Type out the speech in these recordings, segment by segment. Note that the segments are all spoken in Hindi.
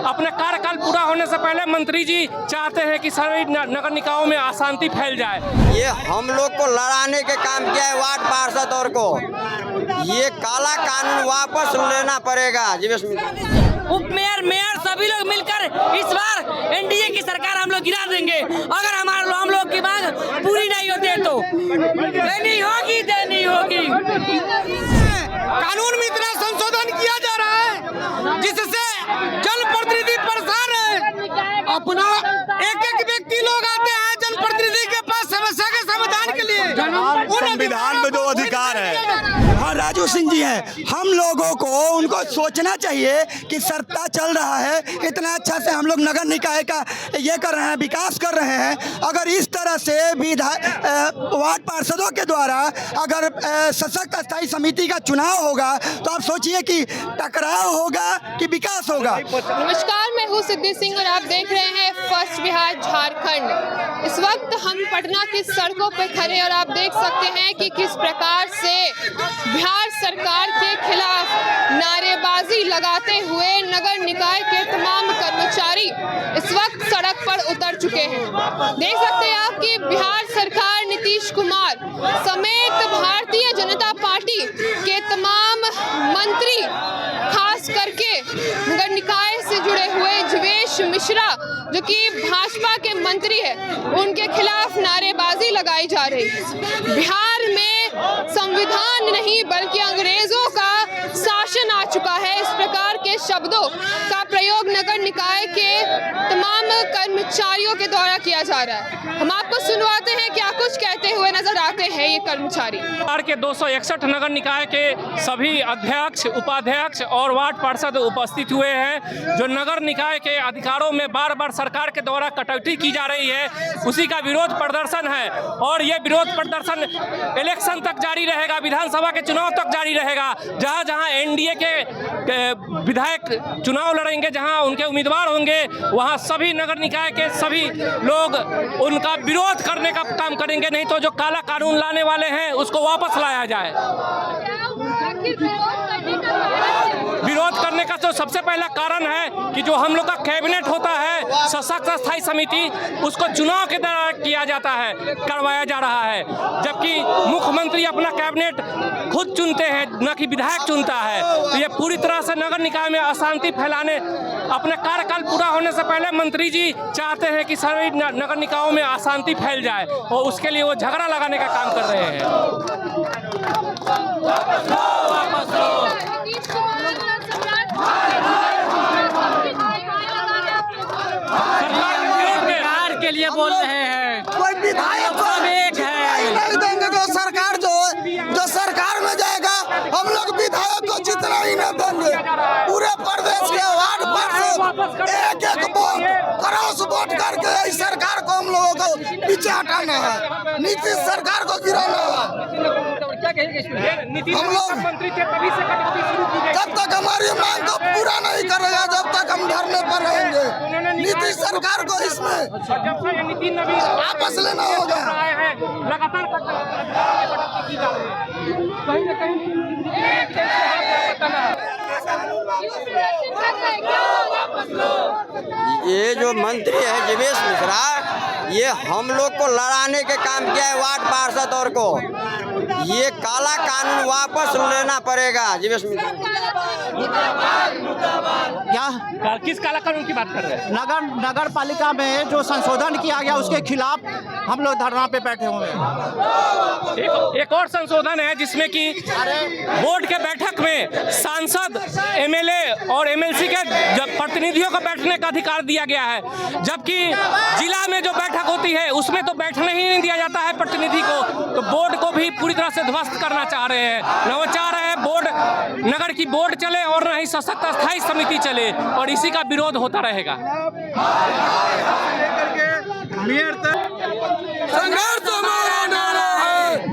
अपने कार्यकाल पूरा होने से पहले मंत्री जी चाहते हैं कि सभी नगर निकायों में अशांति फैल जाए। ये हम लोग को लड़ाने के काम किया है वार्ड पार्षद और को, ये काला कानून वापस लेना पड़ेगा। उप मेयर मेयर सभी लोग मिलकर इस बार एनडीए की सरकार हम लोग गिरा देंगे। अगर हम लोग की मांग पूरी नहीं होती है तो देनी होगी। कानून में इतना संशोधन किया जा रहा है जिससे जनप्रतिनिधि परेशान है। अपना एक व्यक्ति लोग आते हैं जनप्रतिनिधि के पास समस्या के समाधान के लिए। संविधान में जो अधिकार है, हाँ राजू सिंह जी हैं, हम लोगों को उनको सोचना चाहिए कि सत्ता चल रहा है, इतना अच्छा से हम लोग नगर निकाय का ये कर रहे हैं, विकास कर रहे हैं। अगर इस तरह से वार्ड पार्षदों के द्वारा अगर सशक्त स्थायी समिति का चुनाव होगा तो आप सोचिए कि टकराव होगा कि विकास होगा। नमस्कार, मैं हूँ सिद्धि सिंह और आप देख रहे हैं फर्स्ट बिहार झारखंड। इस वक्त हम पटना की सड़कों पर खड़े और आप देख सकते हैं कि किस प्रकार से बिहार सरकार के खिलाफ नारेबाजी लगाते हुए नगर निकाय के तमाम कर्मचारी इस वक्त सड़क पर उतर चुके हैं। देख सकते हैं आप कि बिहार सरकार नीतीश कुमार समेत भारतीय जनता पार्टी के तमाम मंत्री, खास करके नगर निकाय से जुड़े हुए जीवेश मिश्रा जो कि भाजपा के मंत्री है, उनके खिलाफ नारेबाजी लगाई जा रही है। बिहार में संविधान नहीं बल्कि अंग्रेजों का शासन आ चुका है, इस प्रकार के शब्दों का प्रयोग नगर निकाय के तमाम कर्मचारियों के द्वारा किया जा रहा है। हम आपको सुनवाते हैं क्या कुछ कहते हुए नजर आते हैं ये कर्मचारी। बिहार के 261 नगर निकाय के सभी अध्यक्ष, उपाध्यक्ष और वार्ड पार्षद उपस्थित हुए हैं। जो नगर निकाय के अधिकारों में बार बार सरकार के द्वारा कटौती की जा रही है, उसी का विरोध प्रदर्शन है और ये विरोध प्रदर्शन इलेक्शन तक जारी रहेगा, विधानसभा के चुनाव तक जारी रहेगा। जहां जहां एनडीए के विधायक चुनाव लड़ेंगे, जहां उनके उम्मीदवार होंगे, वहां सभी नगर निकाय के सभी लोग उनका विरोध करने का काम करेंगे। नहीं तो जो काला कानून लाने वाले हैं उसको वापस लाया जाए। विरोध करने का तो सबसे पहला कारण है कि जो हम लोग का कैबिनेट होता है सशक्त स्थायी समिति, उसको चुनाव के द्वारा किया जाता है, करवाया जा रहा है, जबकि मुख्यमंत्री अपना कैबिनेट खुद चुनते हैं, न कि विधायक चुनता है। तो ये पूरी तरह से नगर निकाय में अशांति फैलाने, अपने कार्यकाल पूरा होने से पहले मंत्री जी चाहते हैं कि सभी नगर निकायों में अशांति फैल जाए और उसके लिए वो झगड़ा लगाने का काम कर रहे हैं। सरकार के लिए बोल रहे हैं, कोई विधायक को एक है नहीं देंगे। जो सरकार में जाएगा हम लोग विधायक को जितना ही न देंगे। पूरे प्रदेश के वार्ड पार्षद एक क्रॉस वोट करके इस सरकार को हम लोगों को पीछे हटाना है, नीतीश सरकार को गिराना है। हम लोग मंत्री थे तभी से कटौती शुरू की गई। जब तक हमारी मांग को पूरा नहीं करेगा, जब तक हम धरने पर रहेंगे। नीतीश सरकार को इसमें जब से नितिन नवीन वापस लेना होगा। लगातार कटौती की जा रही है, कहीं न कहीं ये जो मंत्री है जीवेश मिश्रा, ये हम लोग को लड़ाने के काम किया है वार्ड पार्षद और को, ये काला कानून वापस लेना पड़ेगा। जीवेश मिश्रा क्या किस काला कानून की बात कर रहे हैं? नगर पालिका में जो संशोधन किया गया उसके खिलाफ हम लोग धरना पे बैठे हुए हैं। एक और संशोधन है जिसमें कि बोर्ड के बैठक में सांसद, एमएलए और एमएलसी के प्रतिनिधियों को बैठने का अधिकार दिया गया है, जबकि जिला में जो बैठक होती है उसमें तो बैठने ही नहीं दिया जाता है प्रतिनिधि को। तो बोर्ड को भी पूरी तरह से ध्वस्त करना चाह रहे हैं। न वो चाह रहे हैं बोर्ड, नगर की बोर्ड चले और न ही सशक्त स्थायी समिति चले, और इसी का विरोध होता रहेगा। संघर्ष हमारा नारा है,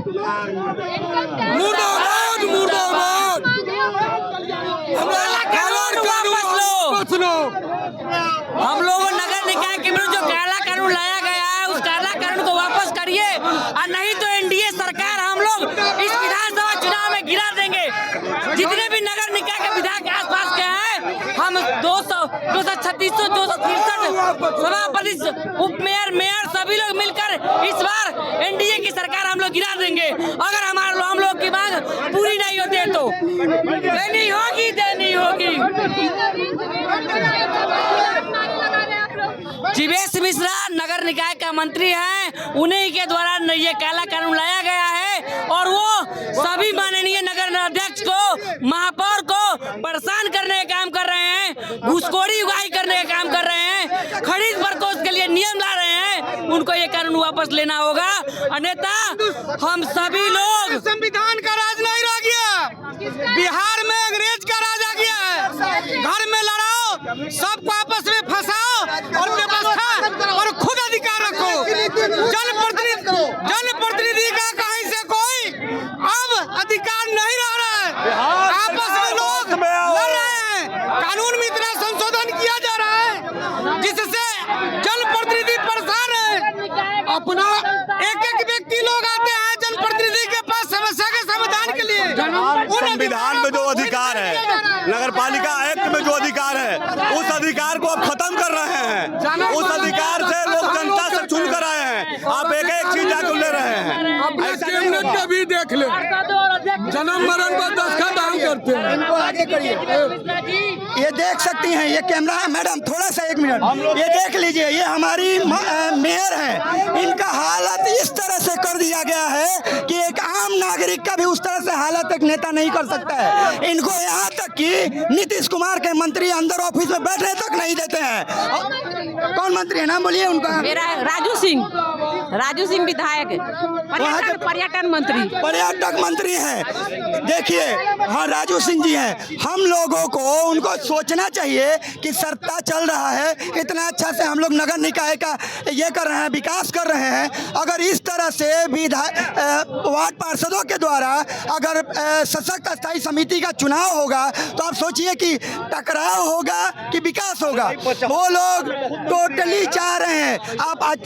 मुर्दाबाद मुर्दाबाद। हम लोगों नगर निकाय के विरुद्ध जो काला कानून लाया गया है उस काला कानून को वापस करिए, और नहीं तो एनडीए सरकार हम लोग इस विधानसभा चुनाव में गिरा देंगे। जितने भी नगर निकाय के विधायक आसपास के हैं, हम 236 सभापति, उप मेयर, मेयर सभी लोग मिलकर इस बार एनडीए की सरकार हम लोग गिरा देंगे अगर हम लोग की मांग पूरी नहीं होती है तो देनी होगी, देनी होगी। जीवेश मिश्रा नगर निकाय का मंत्री हैं, उन्हीं के द्वारा ये काला कानून लाया गया है और वो सभी माननीय नगर अध्यक्ष को, महापौर को परेशान करने का काम कर रहे हैं, घूसखोरी उगाही करने का काम कर रहे हैं, खरीद पर को उसके लिए नियम ला रहे हैं। उनको ये कानून वापस लेना होगा, अन्यथा हम सभी लोग। संविधान का राज नहीं रह गया, बिहार में अंग्रेज का राज आ गया है। घर में लड़ाओ, सबको आपस में फंसाओ और व्यवस्था और खुद अधिकार रखो। जनप्रतिनिधि का कहीं से कोई अब अधिकार नहीं रह रहा है। आपस में लोग लड़ रहे हैं, कानून में इतना संशोधन किया जा रहा है जिससे जनप्रतिनिधि परेशान है। अपना एक व्यक्ति लोग आते हैं जनप्रतिनिधि के पास समस्या के समाधान के लिए। संविधान में जो अधिकार है, नगर पालिका एक्ट में जो अधिकार है, उस अधिकार को अब खत्म कर रहे हैं। उस अधिकार से लोग जनता से चुन कर आए हैं, आप एक एक चीज जाकर ले रहे हैं। भी देख ले, जन्म मरण पर दस्तखत हम करते हैं। इनको आगे करिए, ये देख सकती हैं, ये कैमरा मैडम थोड़ा सा 1 मिनट, ये देख लीजिए, ये हमारी मेयर हैं, इनका हालत इस तरह से कर दिया गया है कि एक आम नागरिक का भी उस तरह से हालत एक नेता नहीं कर सकता है। इनको यहाँ तक कि नीतीश कुमार के मंत्री अंदर ऑफिस में बैठने तक नहीं देते हैं। कौन मंत्री है, नाम बोलिए उनका? मेरा राजू सिंह विधायक, पर्यटन मंत्री हैं। देखिए, हाँ राजू सिंह जी हैं। हम लोगों को उनको सोचना चाहिए कि सत्ता चल रहा है, इतना अच्छा से हम लोग नगर निकाय का ये कर रहे हैं, विकास कर रहे हैं। अगर इस तरह से वार्ड पार्षदों के द्वारा अगर सशक्त स्थायी समिति का चुनाव होगा तो आप सोचिए कि टकराव होगा कि विकास होगा। वो लोग टोटली चाह रहे हैं।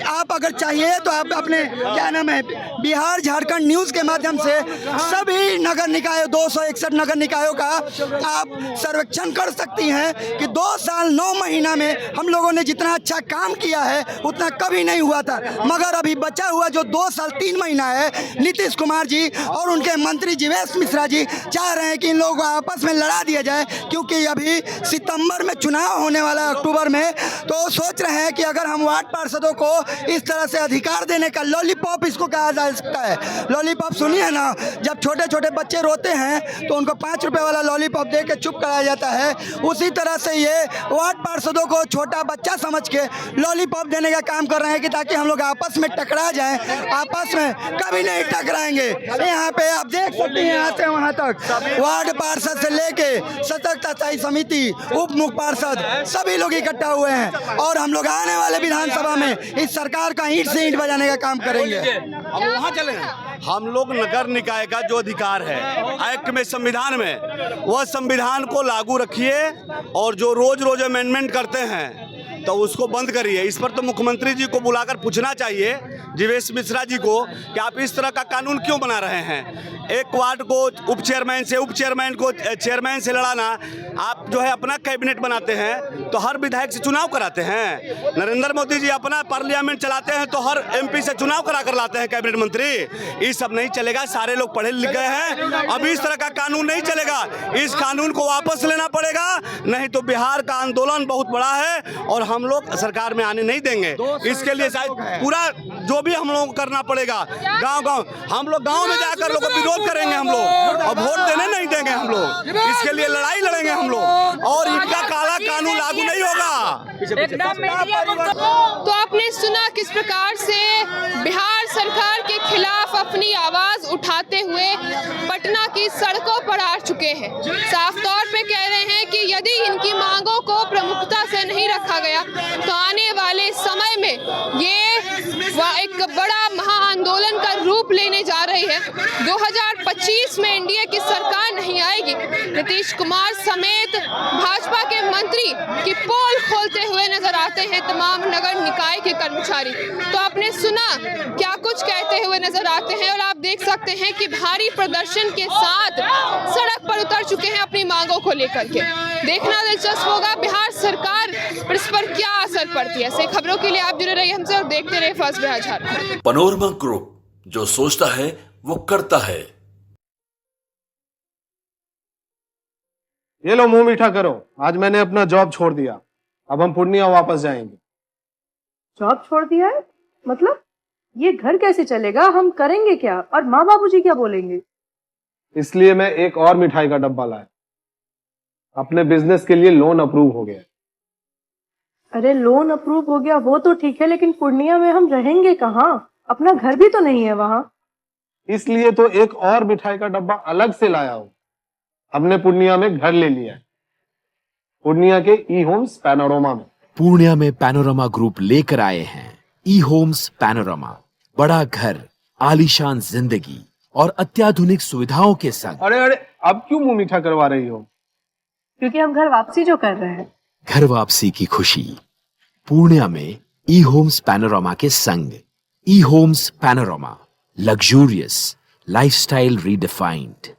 आप अगर चाहिए तो आप अपने क्या नाम है, बिहार झारखंड न्यूज़ के माध्यम से सभी नगर निकायों, 261 नगर निकायों का आप सर्वेक्षण कर सकती हैं कि 2 साल 9 महीना में हम लोगों ने जितना अच्छा काम किया है उतना कभी नहीं हुआ था। मगर अभी बचा हुआ जो 2 साल 3 महीना है, नीतीश कुमार जी और उनके मंत्री जीवेश मिश्रा जी चाह रहे हैं कि इन लोगों को आपस में लड़ा दिया जाए, क्योंकि अभी सितंबर में चुनाव होने वाला है, अक्टूबर में। तो सोच रहे हैं कि अगर हम वार्ड पार्षदों को इस तरह से अधिकार देने का, लॉलीपॉप इसको कहा जा सकता है। लॉलीपॉप सुनिए ना, जब छोटे छोटे बच्चे रोते हैं तो उनको 5 रुपए वाला लॉलीपॉप दे के चुप कराया जाता है, उसी तरह से ये वार्ड पार्षदों को छोटा बच्चा समझ के लॉलीपॉप देने का काम कर रहे हैं कि ताकि हम लोग आपस में टकरा जाएं। आपस में कभी नहीं टकराएंगे। यहाँ पे आप देख सकते हैं, यहाँ से वहाँ तक वार्ड पार्षद से लेके सशक्त स्थायी समिति, उप मुख्य पार्षद सभी लोग इकट्ठा हुए हैं और हम लोग आने वाले विधानसभा में इस सरकार का ईंट से ईंट बजाने का काम करेंगे। अब वहाँ चले, हम लोग नगर निकाय का जो अधिकार है एक्ट में, संविधान में, वह संविधान को लागू रखिए और जो रोज रोज अमेंडमेंट करते हैं तो उसको बंद करिए। इस पर तो मुख्यमंत्री जी को बुलाकर पूछना चाहिए, जीवेश मिश्रा जी को, कि आप इस तरह का कानून क्यों बना रहे हैं। एक वार्ड को उप चेयरमैन से, उप चेयरमैन को चेयरमैन से लड़ाना, आप जो है अपना कैबिनेट बनाते हैं तो हर विधायक से चुनाव कराते हैं। नरेंद्र मोदी जी अपना पार्लियामेंट चलाते हैं तो हर एमपी से चुनाव करा कर लाते हैं कैबिनेट मंत्री। ये सब नहीं चलेगा, सारे लोग पढ़े लिखे हैं। अब इस तरह का कानून नहीं चलेगा, इस कानून को वापस लेना पड़ेगा, नहीं तो बिहार का आंदोलन बहुत बड़ा है और हम लोग सरकार में आने नहीं देंगे। इसके लिए शायद पूरा जो भी हम लोगों को करना पड़ेगा, गांव हम लोग गांव में जाकर लोगों को विरोध करेंगे हम लोग, और वोट देने नहीं देंगे हम लोग। इसके लिए लड़ाई लड़ेंगे हम लोग और इनका काला कानून लागू नहीं होगा। तो आपने सुना किस प्रकार से बिहार सरकार के खिलाफ अपनी आवाज उठाते हुए पटना की सड़कों पर आ चुके हैं। साफ तौर पे कह रहे हैं कि यदि इनकी मांगों को प्रमुखता से नहीं रखा गया तो आने वाले समय में ये एक बड़ा महाआंदोलन का रूप लेने जा रही है। 2025 में एनडीए की सरकार नहीं आएगी। नीतीश कुमार समेत भाजपा के मंत्री की पोल खोलते हुए नजर आते हैं तमाम नगर निकाय के कर्मचारी। तो आपने सुना क्या कुछ कहते हुए नजर आते हैं और आप देख सकते हैं कि भारी प्रदर्शन के साथ सड़क पर उतर चुके हैं अपनी मांगों को लेकर के। देखना दिलचस्प होगा बिहार सरकार पर इस पर क्या असर पड़ता है। जाती है। ऐसे खबरों के लिए आप जुड़े रहिए हमसे और देखते रहिए first Bihar Jharkhand. Panorama group, जो सोचता है वो करता है। ये लो मुंह मीठा करो, आज मैंने अपना जॉब छोड़ दिया, अब हम पूर्णिया वापस जाएंगे। जॉब छोड़ दिया है? मतलब ये घर कैसे चलेगा, हम करेंगे क्या और माँ बाबूजी क्या बोलेंगे? इसलिए मैं एक और मिठाई का डब्बा लाया, अपने बिजनेस के लिए लोन अप्रूव हो गया। अरे लोन अप्रूव हो गया वो तो ठीक है, लेकिन पूर्णिया में हम रहेंगे कहाँ? अपना घर भी तो नहीं है वहाँ। इसलिए तो एक और मिठाई का डब्बा अलग से लाया हूँ। हमने पूर्णिया में घर ले लिया है, पूर्णिया के ई होम्स पैनोरमा में। पूर्णिया में पैनोरमा ग्रुप लेकर आए हैं ई होम्स पैनोरमा, बड़ा घर, आलीशान जिंदगी और अत्याधुनिक सुविधाओं के संग। अरे अरे अब क्यों मुंह मीठा करवा रही हो? क्योंकि हम घर वापसी जो कर रहे हैं। घर वापसी की खुशी पूर्णिया में ई होम्स पैनोरमा के संग। ई Homes Panorama, luxurious lifestyle redefined.